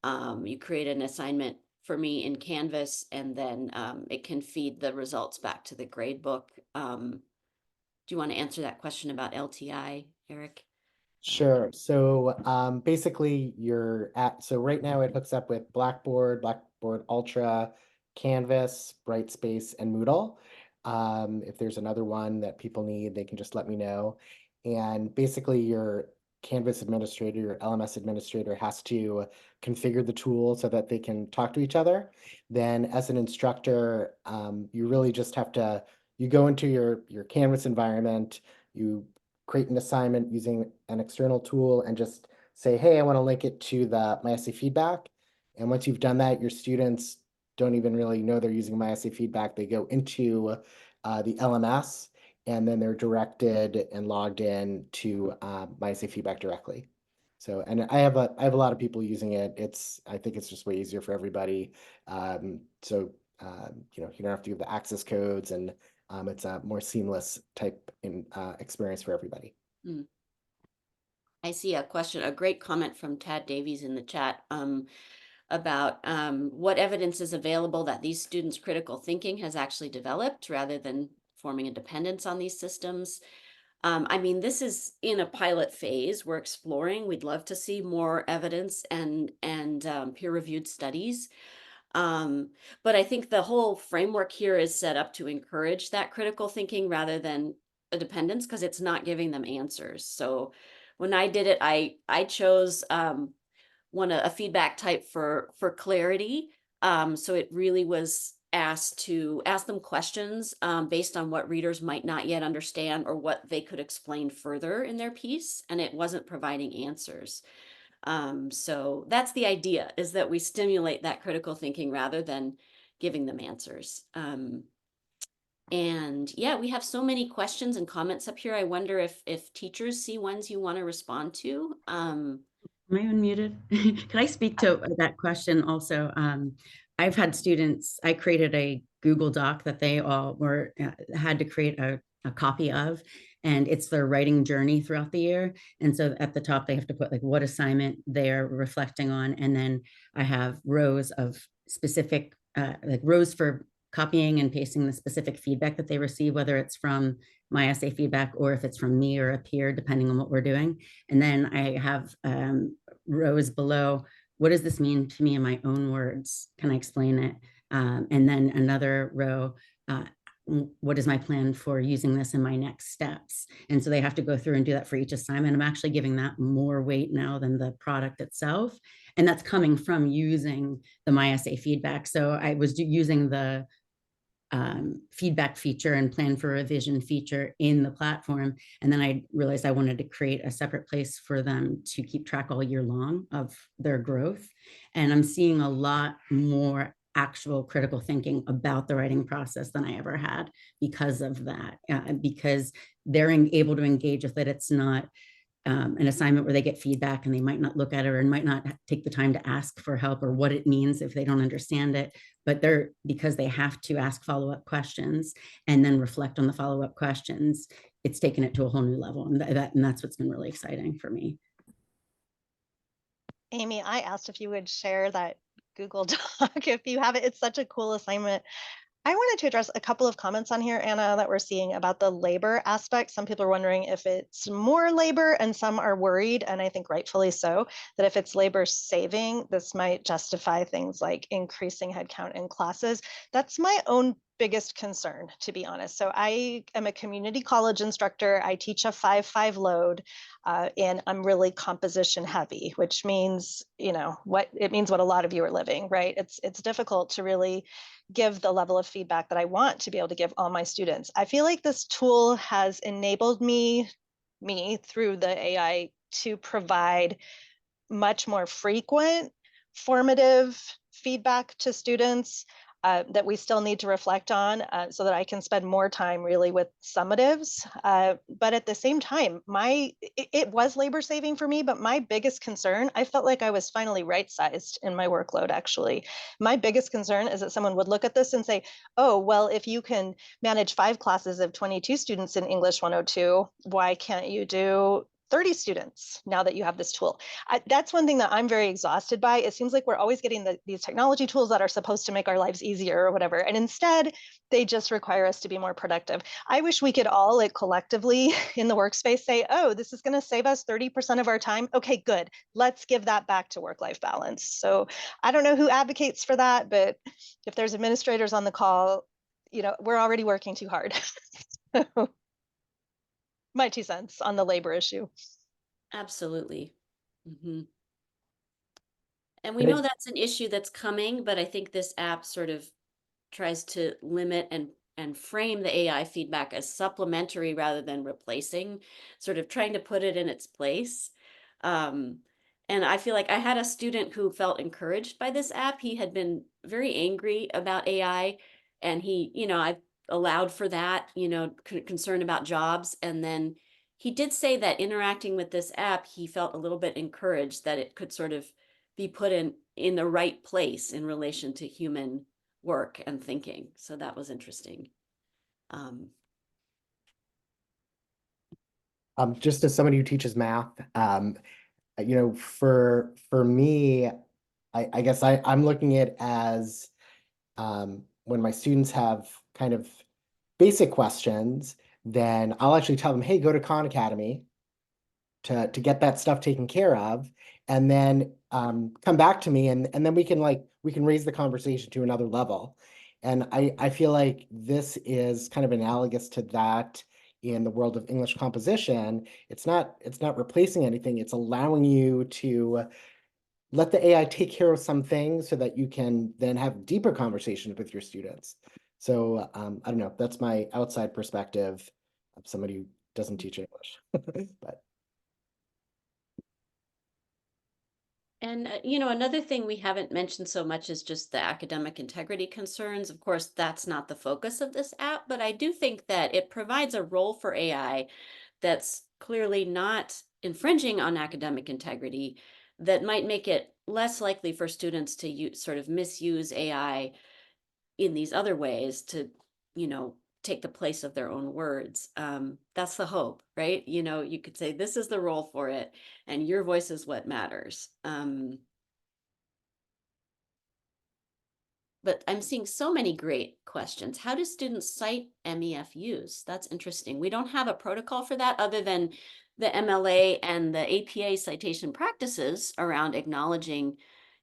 You create an assignment for me in Canvas, and then it can feed the results back to the gradebook. Do you want to answer that question about LTI, Eric? Sure. So basically so right now it hooks up with Blackboard, Blackboard Ultra, Canvas, Brightspace, and Moodle. If there's another one that people need, they can just let me know. And basically your Canvas administrator, your LMS administrator has to configure the tool so that they can talk to each other. Then as an instructor, you really just have to, you go into your Canvas environment, you create an assignment using an external tool and just say, hey, I want to link it to the MyEssayFeedback. And once you've done that, your students don't even really know they're using MyEssayFeedback. They go into the LMS, and then they're directed and logged in to MyEssayFeedback directly. So, and I have a lot of people using it. I think it's just way easier for everybody. So you don't have to give the access codes, and it's a more seamless type experience for everybody. I see a great comment from Tad Davies in the chat about what evidence is available that these students' critical thinking has actually developed rather than forming a dependence on these systems. I mean, this is in a pilot phase. We're exploring. We'd love to see more evidence and peer-reviewed studies. But I think the whole framework here is set up to encourage that critical thinking rather than a dependence, because it's not giving them answers. So when I did it, I chose a feedback type for clarity. So it really was asked to ask them questions based on what readers might not yet understand or what they could explain further in their piece, and it wasn't providing answers. So that's the idea, is that we stimulate that critical thinking rather than giving them answers. And yeah, we have so many questions and comments up here. I wonder if teachers see ones you want to respond to. Am I unmuted? Can I speak to that question also? I've had students, I created a Google Doc that they all had to create a copy of. and it's their writing journey throughout the year. And so at the top, they have to put like what assignment they're reflecting on. And then I have rows of specific, like rows for copying and pasting the specific feedback that they receive, whether it's from my essay feedback or if it's from me or a peer, depending on what we're doing. And then I have rows below, what does this mean to me in my own words? Can I explain it? And then another row, what is my plan for using this in my next steps? And so they have to go through and do that for each assignment. I'm actually giving that more weight now than the product itself. And that's coming from using the MyEssayFeedback. So I was using the feedback feature and plan for revision feature in the platform. And then I realized I wanted to create a separate place for them to keep track all year long of their growth. And I'm seeing a lot more actual critical thinking about the writing process than I ever had because of that, because they're able to engage with it. It's not an assignment where they get feedback and they might not look at it or might not take the time to ask for help or what it means if they don't understand it. But because they have to ask follow-up questions and then reflect on the follow-up questions, it's taken it to a whole new level. And that's what's been really exciting for me. Amy, I asked if you would share that Google Doc if you have it. It's such a cool assignment. I wanted to address a couple of comments on here, Anna, that we're seeing about the labor aspect. Some people are wondering if it's more labor, and some are worried, and I think rightfully so, that if it's labor saving, this might justify things like increasing headcount in classes. That's my own biggest concern, to be honest. So I am a community college instructor. I teach a 5-5 load, and I'm really composition heavy, which means, what a lot of you are living, right? It's difficult to really give the level of feedback that I want to be able to give all my students. I feel like this tool has enabled me through the AI to provide much more frequent formative feedback to students that we still need to reflect on so that I can spend more time really with summatives. But at the same time, it was labor saving for me, but my biggest concern, I felt like I was finally right-sized in my workload, actually. My biggest concern is that someone would look at this and say, oh, well, if you can manage 5 classes of 22 students in English 102, why can't you do 30 students now that you have this tool? That's one thing that I'm very exhausted by. It seems like we're always getting these technology tools that are supposed to make our lives easier or whatever. And instead, they just require us to be more productive. I wish we could all like collectively in the workspace say, oh, this is going to save us 30% of our time. Okay, good. Let's give that back to work-life balance. So I don't know who advocates for that, but if there's administrators on the call, we're already working too hard. My 2 cents on the labor issue. Absolutely. Mm-hmm. And we know that's an issue that's coming, but I think this app sort of tries to limit and frame the AI feedback as supplementary rather than replacing, sort of trying to put it in its place. And I feel like I had a student who felt encouraged by this app. He had been very angry about AI, and I allowed for that, concern about jobs. And then he did say that interacting with this app, he felt a little bit encouraged that it could sort of be put in the right place in relation to human work and thinking. So that was interesting. Just as somebody who teaches math, for me, I guess I'm looking at it as when my students have kind of basic questions, then I'll actually tell them, hey, go to Khan Academy to get that stuff taken care of, and then come back to me, and then we can raise the conversation to another level. And I feel like this is kind of analogous to that in the world of English composition. It's not replacing anything. It's allowing you to let the AI take care of some things so that you can then have deeper conversations with your students. So I don't know, that's my outside perspective of somebody who doesn't teach English. But And, another thing we haven't mentioned so much is just the academic integrity concerns. Of course, that's not the focus of this app, but I do think that it provides a role for AI that's clearly not infringing on academic integrity, that might make it less likely for students to sort of misuse AI in these other ways to, take the place of their own words. That's the hope, right? You know, you could say this is the role for it, and your voice is what matters. But I'm seeing so many great questions. How do students cite MEFUs? That's interesting. We don't have a protocol for that other than the MLA and the APA citation practices around acknowledging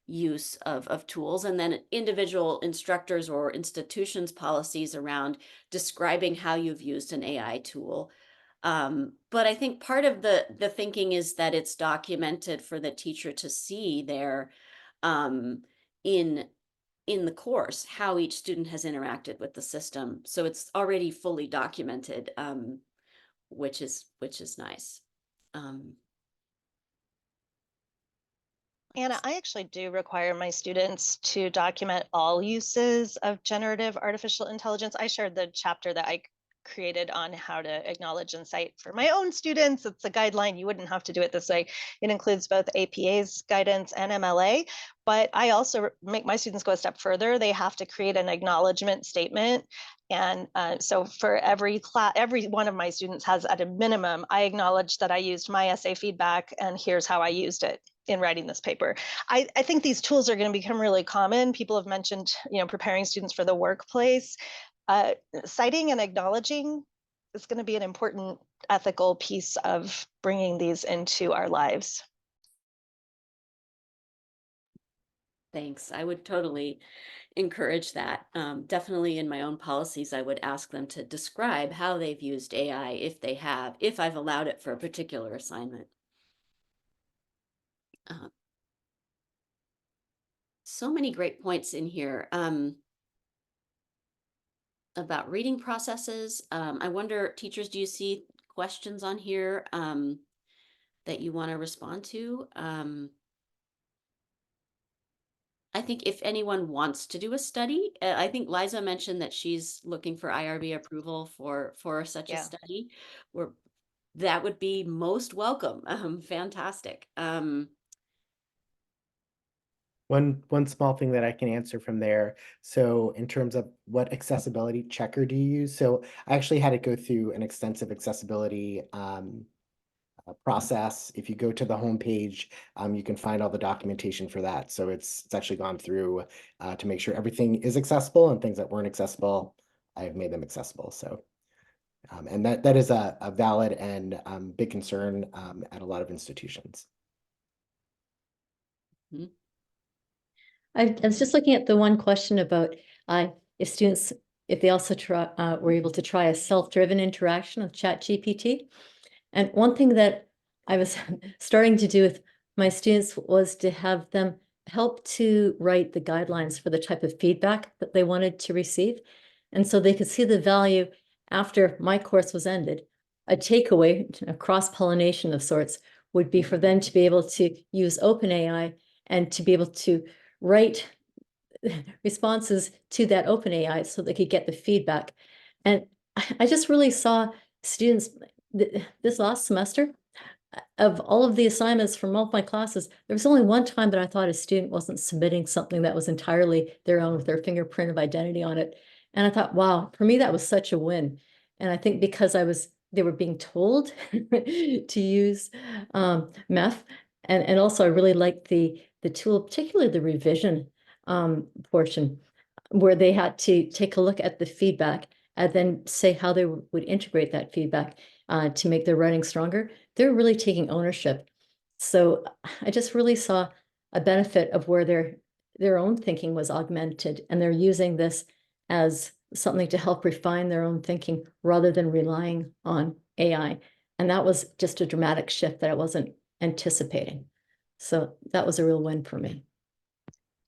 use of tools, and then individual instructors or institutions policies around describing how you've used an AI tool. But I think part of the thinking is that it's documented for the teacher to see there in the course how each student has interacted with the system. So it's already fully documented, which is nice. Anna, I actually do require my students to document all uses of generative artificial intelligence. I shared the chapter that I created on how to acknowledge and cite for my own students. It's a guideline. You wouldn't have to do it this way. It includes both APA's guidance and MLA, but I also make my students go a step further. They have to create an acknowledgement statement. And so for every class, every one of my students has at a minimum, I acknowledge that I used MyEssayFeedback and here's how I used it in writing this paper. I think these tools are going to become really common. People have mentioned, preparing students for the workplace. Citing and acknowledging is going to be an important ethical piece of bringing these into our lives. Thanks. I would totally encourage that. Definitely in my own policies, I would ask them to describe how they've used AI, if they have, if I've allowed it for a particular assignment. So many great points in here about reading processes. I wonder, teachers, do you see questions on here that you want to respond to? I think if anyone wants to do a study, I think Liza mentioned that she's looking for IRB approval for such a study. That would be most welcome. Fantastic. One small thing that I can answer from there. So in terms of what accessibility checker do you use? So I actually had to go through an extensive accessibility process. If you go to the homepage, you can find all the documentation for that. So it's actually gone through to make sure everything is accessible, and things that weren't accessible, I've made them accessible. So and that is a valid and big concern at a lot of institutions. Mhm. I was just looking at the one question about if students, if they also were able to try a self-driven interaction with ChatGPT. And one thing that I was starting to do with my students was to have them help to write the guidelines for the type of feedback that they wanted to receive. And so they could see the value after my course was ended. A takeaway, a cross-pollination of sorts, would be for them to be able to use OpenAI and to be able to write responses to that OpenAI so they could get the feedback. And I just really saw students this last semester, of all of the assignments from all of my classes, there was only one time that I thought a student wasn't submitting something that was entirely their own with their fingerprint of identity on it. And I thought, wow, for me, that was such a win. And I think because they were being told to use MEF. And also I really liked the tool, particularly the revision portion, where they had to take a look at the feedback and then say how they would integrate that feedback to make their writing stronger. They're really taking ownership. So I just really saw a benefit of where their own thinking was augmented, and they're using this as something to help refine their own thinking rather than relying on AI. And that was just a dramatic shift that I wasn't anticipating. So that was a real win for me.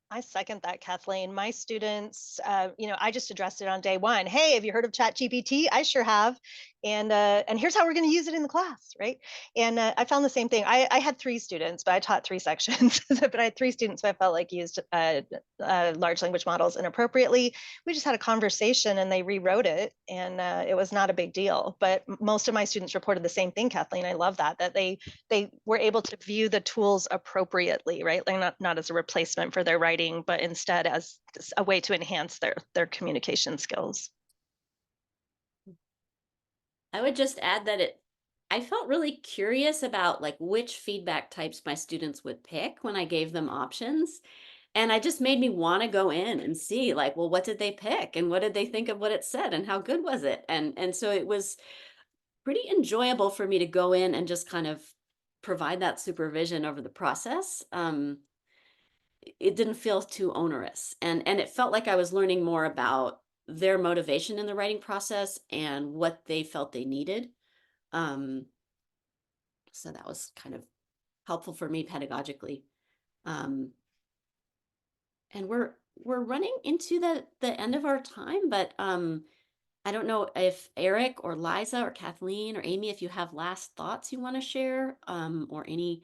I second that, Kathleen. My students, I just addressed it on day one. Hey, have you heard of ChatGPT? I sure have. And here's how we're going to use it in the class, right? And I found the same thing. I had 3 students, but I taught 3 sections. But I had 3 students who I felt like used large language models inappropriately. We just had a conversation and they rewrote it, and it was not a big deal. But most of my students reported the same thing, Kathleen. I love that they were able to view the tools appropriately, right? Like not as a replacement for their writing, but instead as a way to enhance their communication skills. I would just add that I felt really curious about like which feedback types my students would pick when I gave them options. And I just made me want to go in and see like, well, what did they pick and what did they think of what it said and how good was it? And so it was pretty enjoyable for me to go in and just kind of provide that supervision over the process. It didn't feel too onerous, and it felt like I was learning more about their motivation in the writing process and what they felt they needed. Um, so that was kind of helpful for me pedagogically. Um, and we're running into the end of our time, but I don't know if Eric or Liza or Kathleen or Amy, if you have last thoughts you want to share, or any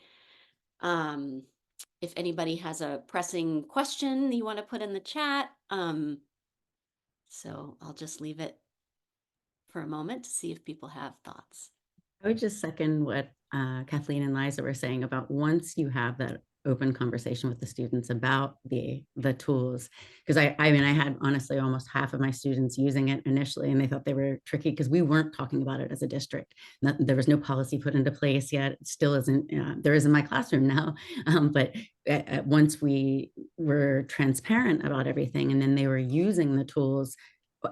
if anybody has a pressing question you want to put in the chat. So I'll just leave it for a moment to see if people have thoughts. I would just second what Kathleen and Liza were saying about once you have that open conversation with the students about the tools, because I mean, I had honestly almost half of my students using it initially, and they thought they were tricky because we weren't talking about it as a district. There was no policy put into place yet. It still isn't. There is in my classroom now, but once we were transparent about everything, and then they were using the tools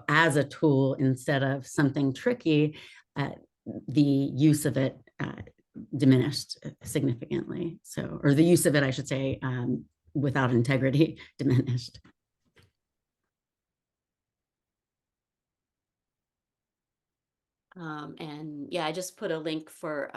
as a tool instead of something tricky, the use of it diminished significantly. So, or the use of it, I should say, without integrity diminished. And yeah, I just put a link for,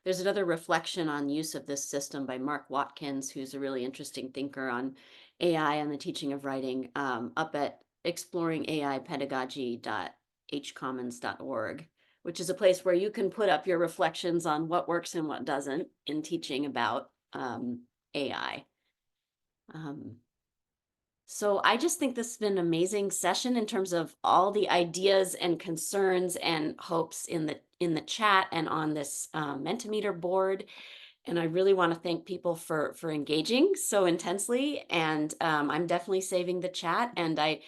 there's another reflection on use of this system by Mark Watkins, who's a really interesting thinker on AI and the teaching of writing, up at exploringaipedagogy.hcommons.org, which is a place where you can put up your reflections on what works and what doesn't in teaching about AI. So I just think this has been an amazing session in terms of all the ideas and concerns and hopes in the chat and on this Mentimeter board. And I really want to thank people for engaging so intensely. And I'm definitely saving the chat, and I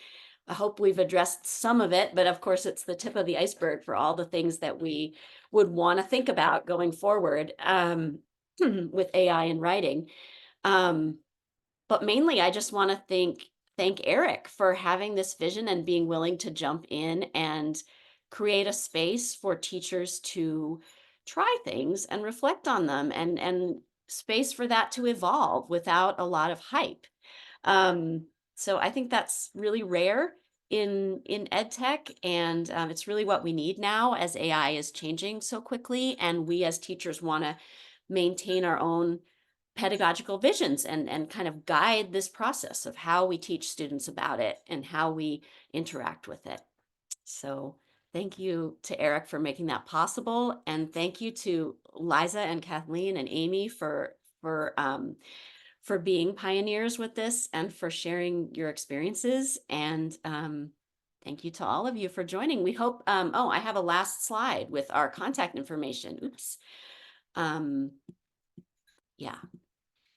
hope we've addressed some of it, but of course it's the tip of the iceberg for all the things that we would want to think about going forward with AI and writing. But mainly, I just want to thank Eric for having this vision and being willing to jump in and create a space for teachers to try things and reflect on them, and space for that to evolve without a lot of hype. So I think that's really rare in ed tech, and it's really what we need now as AI is changing so quickly, and we as teachers want to maintain our own pedagogical visions and kind of guide this process of how we teach students about it and how we interact with it. So thank you to Eric for making that possible, and thank you to Liza and Kathleen and Amy for being pioneers with this and for sharing your experiences. And thank you to all of you for joining. We hope, oh, I have a last slide with our contact information. Oops. Yeah.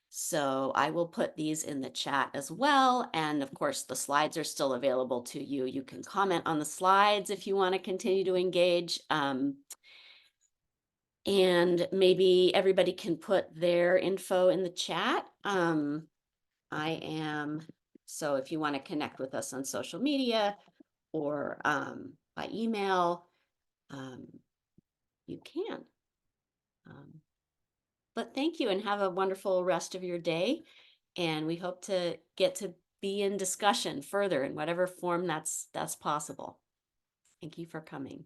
So I will put these in the chat as well. And of course, the slides are still available to you. You can comment on the slides if you want to continue to engage. And maybe everybody can put their info in the chat. So if you want to connect with us on social media or by email, you can. But thank you and have a wonderful rest of your day. And we hope to get to be in discussion further in whatever form that's possible. Thank you for coming.